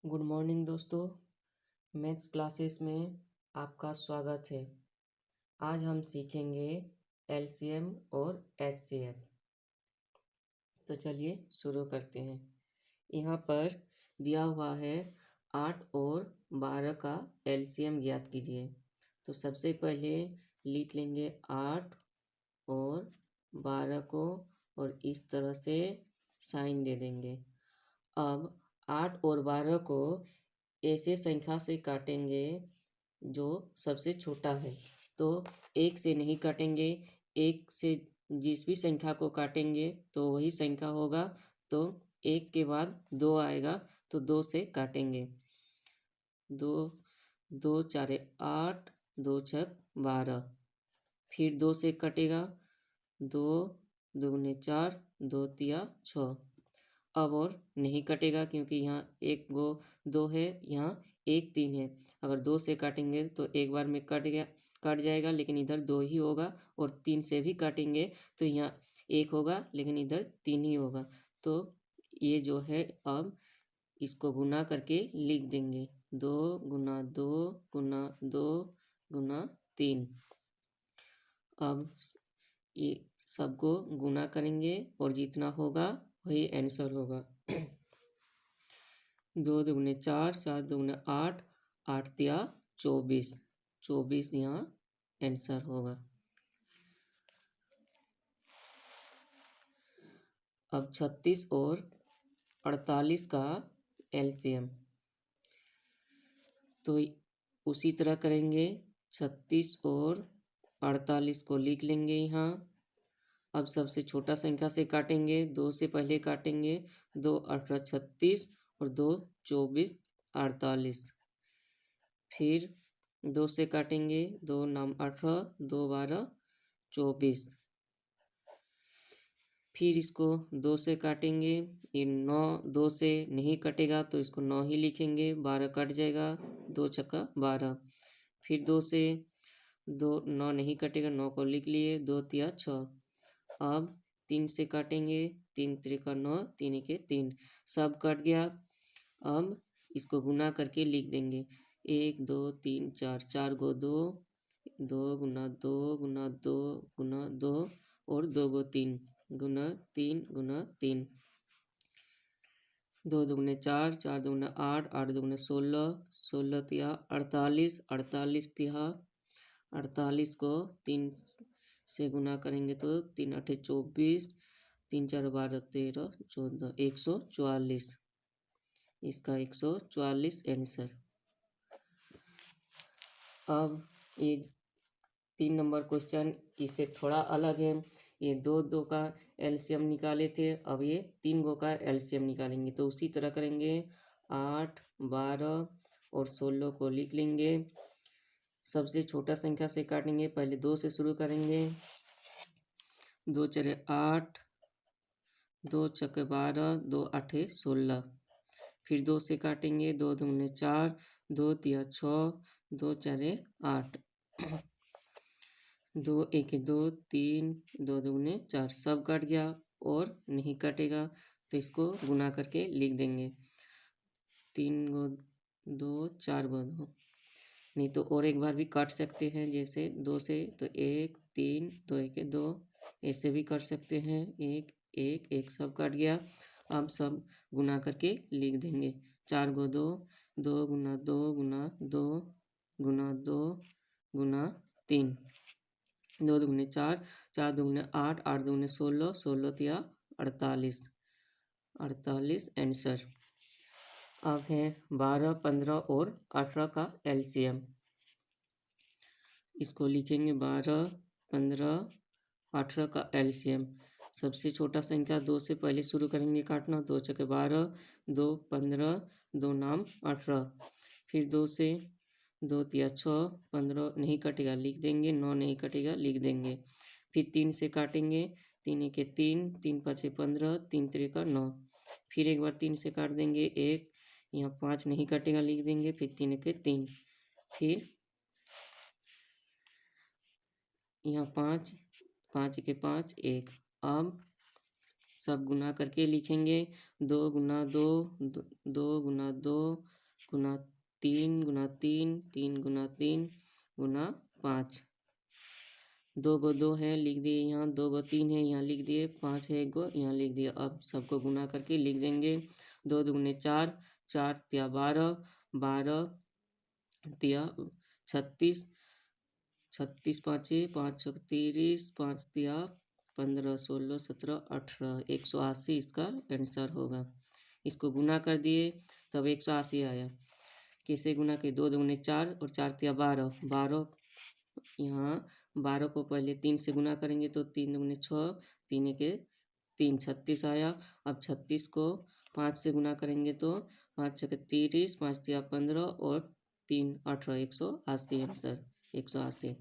Good morning दोस्तों। Maths classes में आपका स्वागत है। आज हम सीखेंगे एलसीएम और एचसीएफ। तो चलिए शुरू करते हैं। यहाँ पर दिया हुआ है 8 और 12 का एलसीएम ज्ञात कीजिए। तो सबसे पहले लिख लेंगे 8 और 12 को और इस तरह से साइन दे देंगे। अब 8 और 12 को ऐसे संख्या से काटेंगे जो सबसे छोटा है। तो 1 से नहीं काटेंगे, 1 से जिस भी संख्या को काटेंगे तो वही संख्या होगा। तो 1 के बाद 2 आएगा तो 2 से काटेंगे। 2 2 4 8, 2 6 12। फिर 2 से कटेगा, 2 दूने 4, 2 तिया 6। अब और नहीं कटेगा क्योंकि यहाँ एक गो 2 है, यहाँ 1 3 है। अगर 2 से काटेंगे तो एक बार में कट जाएगा, लेकिन इधर 2 ही होगा। और 3 से भी काटेंगे तो यहाँ 1 होगा, लेकिन इधर 3 ही होगा। तो ये जो है अब इसको गुना करके लिख देंगे। 2 गुना 2 गुना 2 गुना 3। अब ये सबको गुना करेंगे और जितना होगा वही आंसर होगा। 2 दूने 4, 4 दूने 8, 8 तिया 24, 24 यहाँ आंसर होगा। अब 36 और 48 का एलसीएम तो उसी तरह करेंगे। 36 और 48 को लिख लेंगे यहाँ। अब सबसे छोटा संख्या से काटेंगे, 2 से पहले काटेंगे। 2 18 36 और 2 24 48। फिर 2 से काटेंगे, 2 नाम 18, 2 12 24। फिर इसको 2 से काटेंगे। ये 9 2 से नहीं कटेगा तो इसको 9 ही लिखेंगे, 12 कट जाएगा, 2 छक्का 12। फिर 2 से 9 नहीं कटेगा, 9 को लिख लिए, 2 तिया 6। अब 3 से काटेंगे, 3 त्रिका 9, 3 के 3, सब कट गया। अब इसको गुना करके लिख देंगे। 1 2 3 4, 4 गो 2, 2 गुना 2 गुना 2 गुना 2 और 2 गो 3 गुना 3 गुना 3। 2 दूने 4, 4 दूने 8, 8 दूने 16, 16 तिया 48, 48 तिया 48 को 3 से गुना करेंगे तो 3 8 24, 3 4 12 13 14, 144। इसका 144 आंसर। अब ये 3 नंबर क्वेश्चन इससे थोड़ा अलग है। ये 2 2 का एलसीएम निकाले थे, अब ये 3 गो का एलसीएम निकालेंगे। तो उसी तरह करेंगे। 8 12 और 16 को लिख लेंगे। सबसे छोटा संख्या से काटेंगे, पहले 2 से शुरू करेंगे। 2 4 8, 2 6 12, 2 8 16। फिर 2 से काटेंगे, 2 दूने 4, 2 तिया 6, 2 4 8। 2 1 2 3, 2 दूने 4, सब कट गया और नहीं कटेगा तो इसको गुना करके लिख देंगे। 3 गो 2, 4 गो 2। नहीं तो और एक बार भी काट सकते हैं, जैसे 2 से तो 1 3 2 1 2, ऐसे भी कर सकते हैं। 1 1 1 सब कट गया। अब सब गुना करके लिख देंगे। 4 गो 2, 2 गुना 2 गुना 2 गुना 2 गुना 3। 2 दूने 4, 4 दूने 8, 8 दूने 16, 16 तिया 48, 48 आंसर। अब है 12 15 और 18 का एलसीएम। इसको लिखेंगे 12 15 18 का एलसीएम। सबसे छोटा संख्या 2 से पहले शुरू करेंगे काटना। 2 छक्के 12, 2 15, 2 नाम 18। फिर 2 से 2 तिया 6, 15 नहीं कटेगा लिख देंगे, 9 नहीं कटेगा लिख देंगे। फिर 3 से काटेंगे। 3 के 3, 3 5 15, 3 त्रिका 9। फिर एक बार 3 से काट देंगे, 1 यहाँ 5 नहीं कटेगा लिख देंगे। फिर 3 के 3, फिर यहाँ 5 5 के 5 1। अब सब गुना करके लिखेंगे। 2 गुना 2, 2 गुना 2 गुना 3 गुना 3, 3 गुना 3 गुना 5। 2 गो 2 है लिख दिए यहाँ, 2 गो 3 है यहाँ लिख दिए, 5 है 1 गो यहाँ लिख दिए। अब सबको गुना करके लिख देंगे। 2 दूने 4, 4 तिया 12, 12 तिया 36, 36 पाँचे 5 छक 30, 5 तिया 15, 16, 17, 18, 180 इसका आंसर होगा। इसको गुना कर दिए तब 180 आया। कैसे गुना के? 2 दूने 4 और 4 तिया 12, 12 यहाँ 12 को पहले 3 से गुना करेंगे तो 3 दूने 6, 3 के 3, 36 आया। अब 36 को 5 से गुना करेंगे तो 5 छक 30, 5 तिया 15 और 3 18, 180 आंसर 180।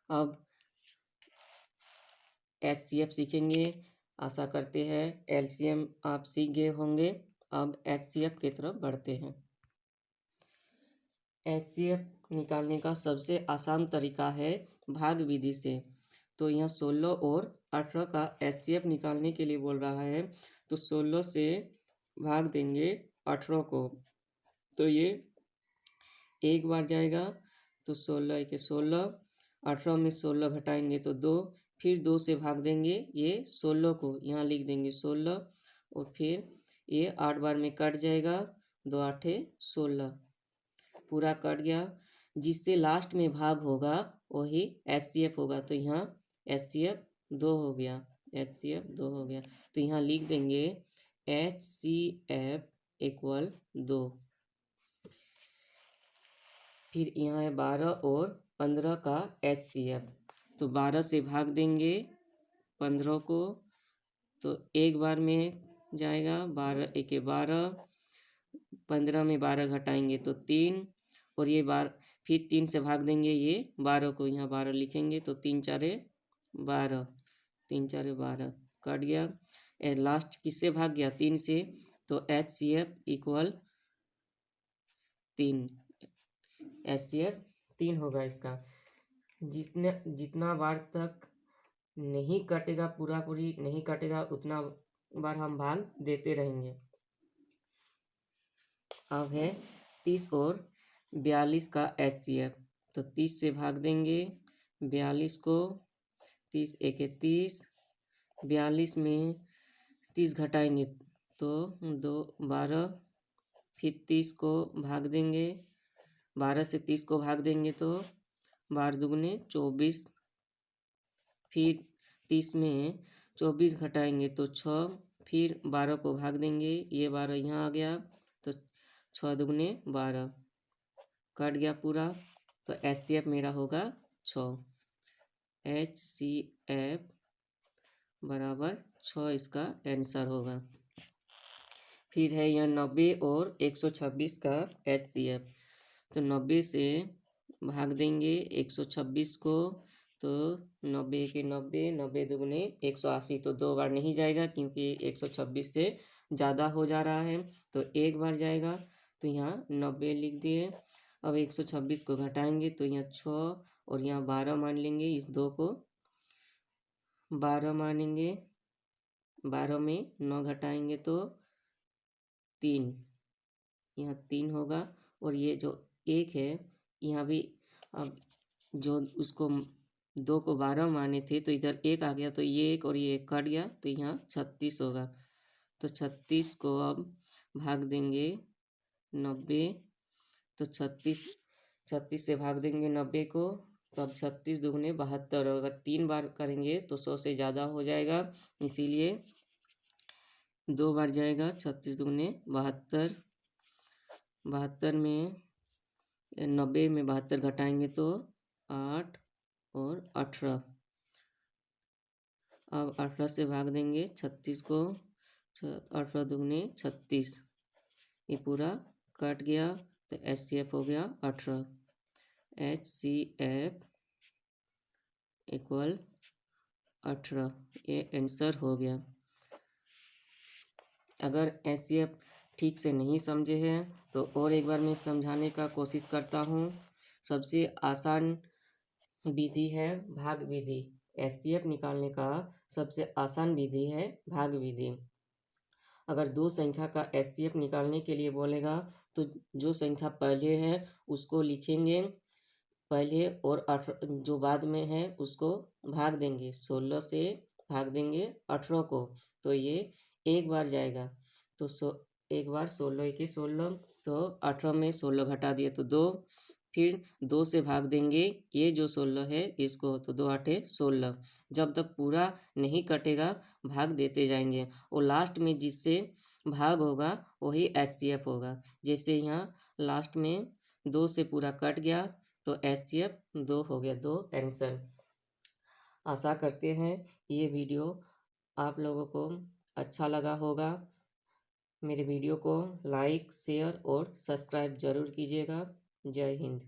अब HCF सीखेंगे। आशा करते हैं LCM आप सीख गए होंगे। अब HCF की तरफ बढ़ते हैं। HCF निकालने का सबसे आसान तरीका है भाग विधि से। तो यहाँ 16 और 18 का HCF निकालने के लिए बोल रहा है, तो 16 से भाग देंगे 18 को, तो ये एक बार जाएगा तो 16 के 16, 18 में 16 घटाएंगे तो 2, फिर 2 से भाग देंगे ये 16 को, यहाँ लिख देंगे 16 और फिर ये 8 बार में कट जाएगा, 2 8 16 पूरा कट गया। जिससे लास्ट में भाग होगा वही HCF होगा, तो यहाँ HCF 2 हो गया, HCF 2 हो गया। तो यहाँ लिख देंगे HCF इक्वल 2। फिर यहाँ है 12 और 15 का HCF, तो 12 से भाग देंगे 15 को, तो एक बार में जाएगा, 12 एक 12, 15 में 12 घटाएंगे तो 3, और ये फिर 3 से भाग देंगे ये 12 को, यहाँ 12 लिखेंगे तो 3 4 12, 3 4 12 कट गया। लास्ट किससे भाग गया? 3 से, तो HCF इक्वल 3, HCF 3 होगा इसका। जितना बार तक नहीं कटेगा, पूरा पूरी नहीं कटेगा, उतना बार हम भाग देते रहेंगे। अब है 30 और 42 का HCF, तो 30 से भाग देंगे 42 को, 30 एक 30, 42 में 30 घटाएंगे तो 2 12, फिर 30 को भाग देंगे, 12 से 30 को भाग देंगे तो 12 दूगुने 24, फिर 30 में 24 घटाएंगे तो 6, फिर 12 को भाग देंगे, ये 12 यहाँ आ गया तो 6 दूगुने 12 कट गया पूरा, तो HCF मेरा होगा 6, HCF बराबर 6 इसका आंसर होगा। फिर है यह 90 और 126 का HCF, तो 90 से भाग देंगे 126 को, तो 90 के 90, 90 दूगुने 180, तो 2 बार नहीं जाएगा क्योंकि 126 से ज़्यादा हो जा रहा है, तो एक बार जाएगा, तो यहाँ 90 लिख दिए। अब 126 को घटाएंगे तो यहाँ 6 और यहाँ 12 मान लेंगे, इस 2 को 12 मानेंगे, 12 में 9 घटाएंगे तो 3, यहाँ 3 होगा, और ये जो 1 है यहाँ भी, अब जो उसको 2 को 12 माने थे तो इधर 1 आ गया, तो ये 1 और ये 1 कट गया, तो यहाँ 36 होगा। तो 36 को अब भाग देंगे 90, तो 36 से भाग देंगे 90 को, तो अब 36 दूगुने 72, अगर 3 बार करेंगे तो 100 से ज़्यादा हो जाएगा, इसीलिए 2 बार जाएगा। 36 दूगुने 72, 72 में 90 में 72 घटाएंगे तो 8 और 18, अब 18 से भाग देंगे 36 को, 18 दूगुने 36, ये पूरा कट गया, तो HCF हो गया 18, HCF इक्वल 18, ये आंसर हो गया। अगर HCF ठीक से नहीं समझे हैं तो और एक बार मैं समझाने का कोशिश करता हूँ। सबसे आसान विधि है भाग विधि। HCF निकालने का सबसे आसान विधि है भाग विधि। अगर दो संख्या का HCF निकालने के लिए बोलेगा तो जो संख्या पहले है उसको लिखेंगे पहले, और जो बाद में है उसको भाग देंगे, 16 से भाग देंगे 18 को, तो ये एक बार जाएगा। तो एक बार 16 एके 16, तो 18 में 16 घटा दिए तो 2, फिर 2 से भाग देंगे ये जो 16 है इसको, तो 2 आठे 16। जब तक पूरा नहीं कटेगा भाग देते जाएंगे, और लास्ट में जिससे भाग होगा वही HCF होगा। जैसे यहाँ लास्ट में 2 से पूरा कट गया तो HCF 2 हो गया, 2 आंसर। आशा करते हैं ये वीडियो आप लोगों को अच्छा लगा होगा। मेरे वीडियो को लाइक, शेयर और सब्सक्राइब जरूर कीजिएगा। जय हिंद।